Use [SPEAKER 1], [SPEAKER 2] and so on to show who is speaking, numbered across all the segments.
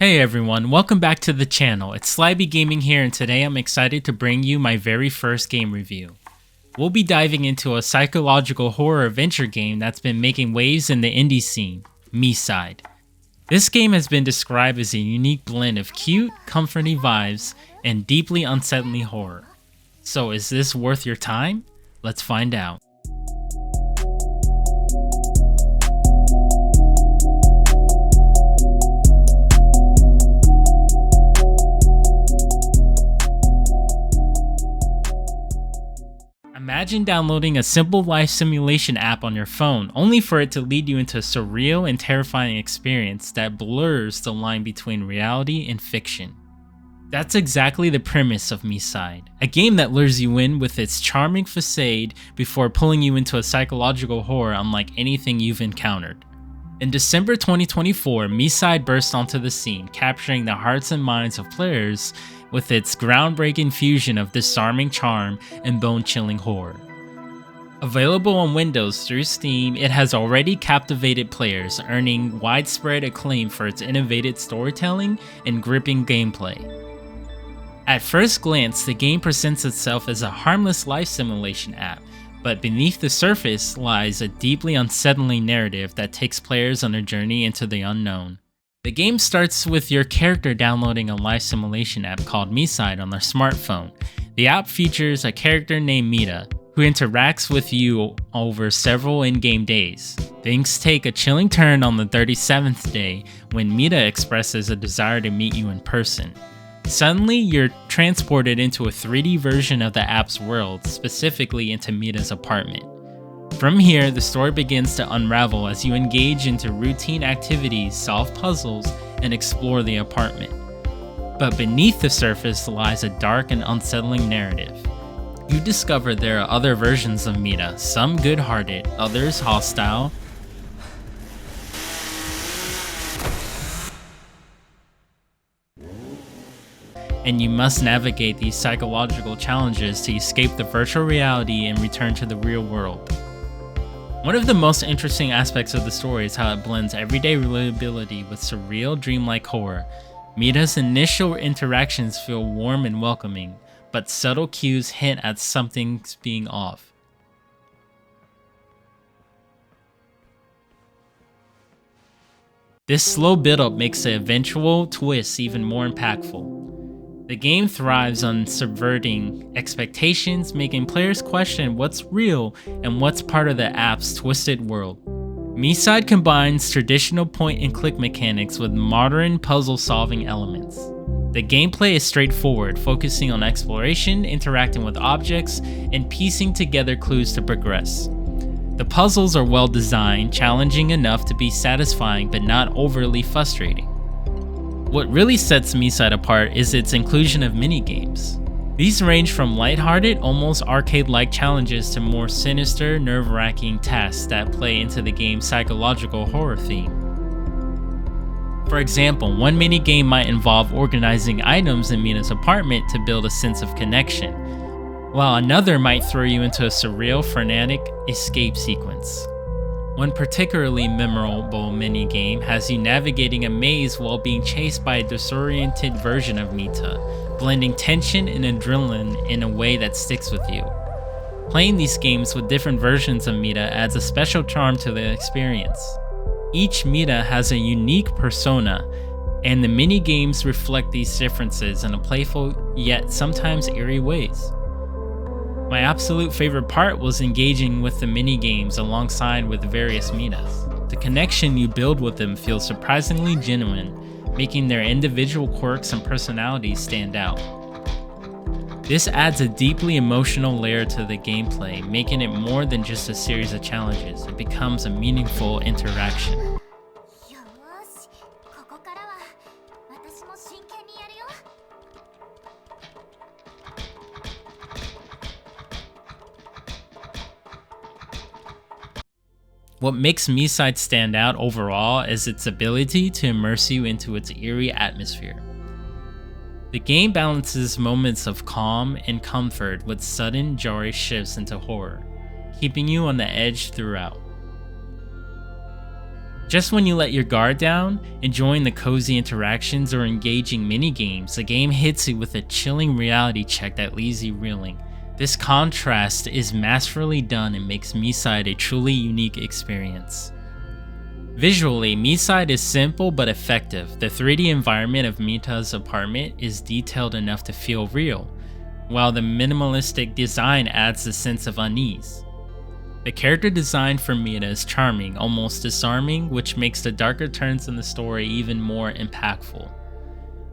[SPEAKER 1] Hey everyone, welcome back to the channel. It's SlyBGaming here, and today I'm excited to bring you my very first game review. We'll be diving into a psychological horror adventure game that's been making waves in the indie scene, MiSide. This game has been described as a unique blend of cute, comforting vibes and deeply unsettling horror. So is this worth your time? Let's find out. Imagine downloading a simple life simulation app on your phone, only for it to lead you into a surreal and terrifying experience that blurs the line between reality and fiction. That's exactly the premise of MiSide, a game that lures you in with its charming facade before pulling you into a psychological horror unlike anything you've encountered. In December 2024, MiSide burst onto the scene, capturing the hearts and minds of players with its groundbreaking fusion of disarming charm and bone-chilling horror. Available on Windows through Steam, it has already captivated players, earning widespread acclaim for its innovative storytelling and gripping gameplay. At first glance, the game presents itself as a harmless life simulation app, but beneath the surface lies a deeply unsettling narrative that takes players on a journey into the unknown. The game starts with your character downloading a life simulation app called MiSide on their smartphone. The app features a character named Mita, who interacts with you over several in-game days. Things take a chilling turn on the 37th day when Mita expresses a desire to meet you in person. Suddenly, you're transported into a 3D version of the app's world, specifically into Mita's apartment. From here, the story begins to unravel as you engage into routine activities, solve puzzles, and explore the apartment. But beneath the surface lies a dark and unsettling narrative. You discover there are other versions of Mita, some good-hearted, others hostile, and you must navigate these psychological challenges to escape the virtual reality and return to the real world. One of the most interesting aspects of the story is how it blends everyday relatability with surreal, dreamlike horror. Mita's initial interactions feel warm and welcoming, but subtle cues hint at something's being off. This slow build-up makes the eventual twist even more impactful. The game thrives on subverting expectations, making players question what's real and what's part of the app's twisted world. MiSide combines traditional point-and-click mechanics with modern puzzle-solving elements. The gameplay is straightforward, focusing on exploration, interacting with objects, and piecing together clues to progress. The puzzles are well designed, challenging enough to be satisfying but not overly frustrating. What really sets MiSide apart is its inclusion of minigames. These range from lighthearted, almost arcade-like challenges to more sinister, nerve-wracking tasks that play into the game's psychological horror theme. For example, one minigame might involve organizing items in Mina's apartment to build a sense of connection, while another might throw you into a surreal, frenetic escape sequence. One particularly memorable minigame has you navigating a maze while being chased by a disoriented version of Mita, blending tension and adrenaline in a way that sticks with you. Playing these games with different versions of Mita adds a special charm to the experience. Each Mita has a unique persona, and the minigames reflect these differences in a playful yet sometimes eerie ways. My absolute favorite part was engaging with the minigames alongside with various Mitas. The connection you build with them feels surprisingly genuine, making their individual quirks and personalities stand out. This adds a deeply emotional layer to the gameplay, making it more than just a series of challenges. It becomes a meaningful interaction. What makes MiSide stand out overall is its ability to immerse you into its eerie atmosphere. The game balances moments of calm and comfort with sudden, jarring shifts into horror, keeping you on the edge throughout. Just when you let your guard down, enjoying the cozy interactions or engaging mini-games, the game hits you with a chilling reality check that leaves you reeling. This contrast is masterfully done and makes MiSide a truly unique experience. Visually, MiSide is simple but effective. The 3D environment of Mita's apartment is detailed enough to feel real, while the minimalistic design adds a sense of unease. The character design for Mita is charming, almost disarming, which makes the darker turns in the story even more impactful.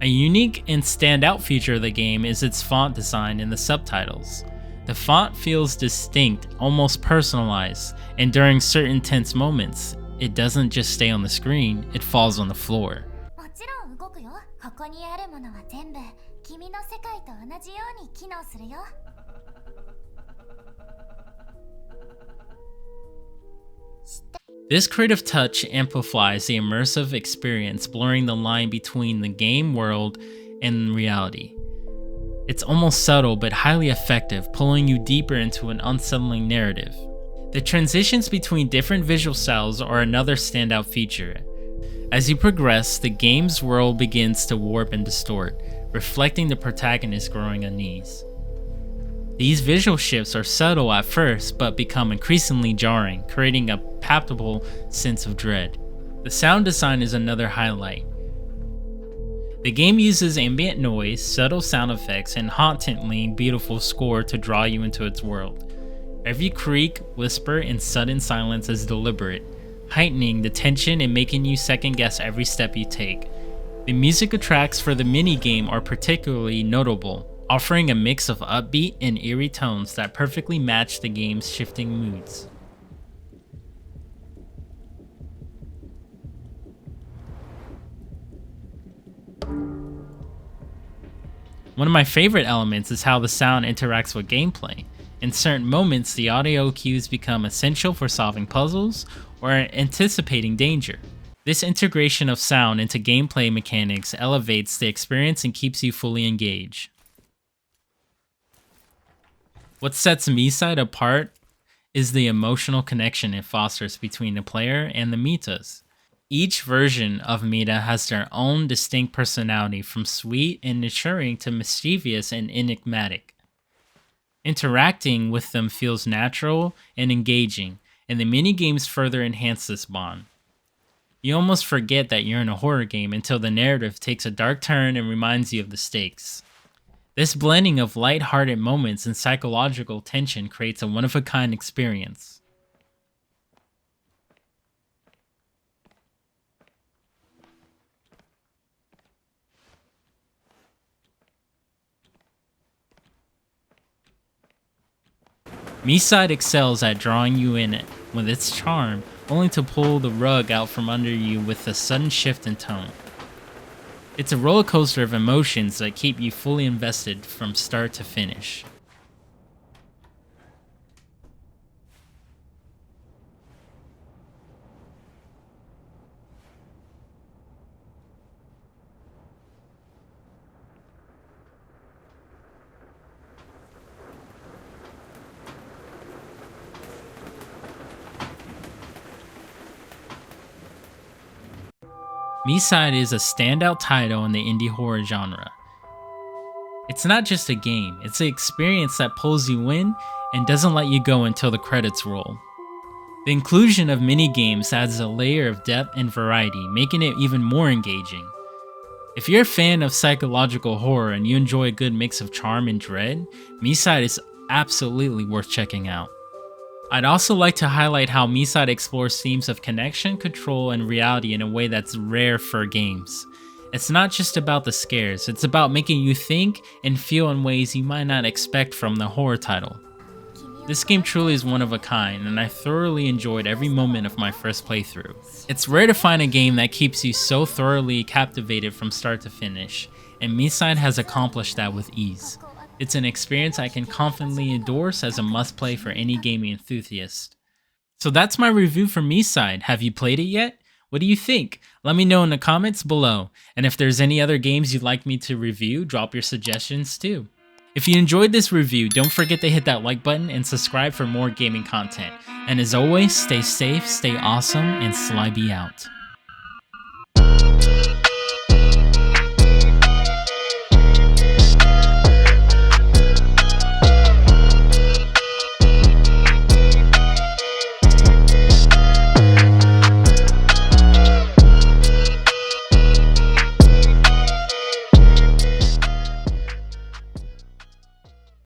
[SPEAKER 1] A unique and standout feature of the game is its font design and the subtitles. The font feels distinct, almost personalized, and during certain tense moments, it doesn't just stay on the screen, it falls on the floor. This creative touch amplifies the immersive experience, blurring the line between the game world and reality. It's almost subtle but highly effective, pulling you deeper into an unsettling narrative. The transitions between different visual styles are another standout feature. As you progress, the game's world begins to warp and distort, reflecting the protagonist's growing unease. These visual shifts are subtle at first, but become increasingly jarring, creating a palpable sense of dread. The sound design is another highlight. The game uses ambient noise, subtle sound effects, and hauntingly beautiful score to draw you into its world. Every creak, whisper, and sudden silence is deliberate, heightening the tension and making you second-guess every step you take. The music tracks for the mini-game are particularly notable, offering a mix of upbeat and eerie tones that perfectly match the game's shifting moods. One of my favorite elements is how the sound interacts with gameplay. In certain moments, the audio cues become essential for solving puzzles or anticipating danger. This integration of sound into gameplay mechanics elevates the experience and keeps you fully engaged. What sets MiSide apart is the emotional connection it fosters between the player and the Mitas. Each version of Mita has their own distinct personality, from sweet and nurturing to mischievous and enigmatic. Interacting with them feels natural and engaging, and the minigames further enhance this bond. You almost forget that you're in a horror game until the narrative takes a dark turn and reminds you of the stakes. This blending of light-hearted moments and psychological tension creates a one-of-a-kind experience. MiSide excels at drawing you in it with its charm, only to pull the rug out from under you with a sudden shift in tone. It's a roller coaster of emotions that keep you fully invested from start to finish. MiSide is a standout title in the indie horror genre. It's not just a game, it's an experience that pulls you in and doesn't let you go until the credits roll. The inclusion of minigames adds a layer of depth and variety, making it even more engaging. If you're a fan of psychological horror and you enjoy a good mix of charm and dread, MiSide is absolutely worth checking out. I'd also like to highlight how MiSide explores themes of connection, control, and reality in a way that's rare for games. It's not just about the scares, it's about making you think and feel in ways you might not expect from the horror title. This game truly is one of a kind, and I thoroughly enjoyed every moment of my first playthrough. It's rare to find a game that keeps you so thoroughly captivated from start to finish, and MiSide has accomplished that with ease. It's an experience I can confidently endorse as a must-play for any gaming enthusiast. So that's my review for MiSide. Have you played it yet? What do you think? Let me know in the comments below. And if there's any other games you'd like me to review, drop your suggestions too. If you enjoyed this review, don't forget to hit that like button and subscribe for more gaming content. And as always, stay safe, stay awesome, and SlyB out.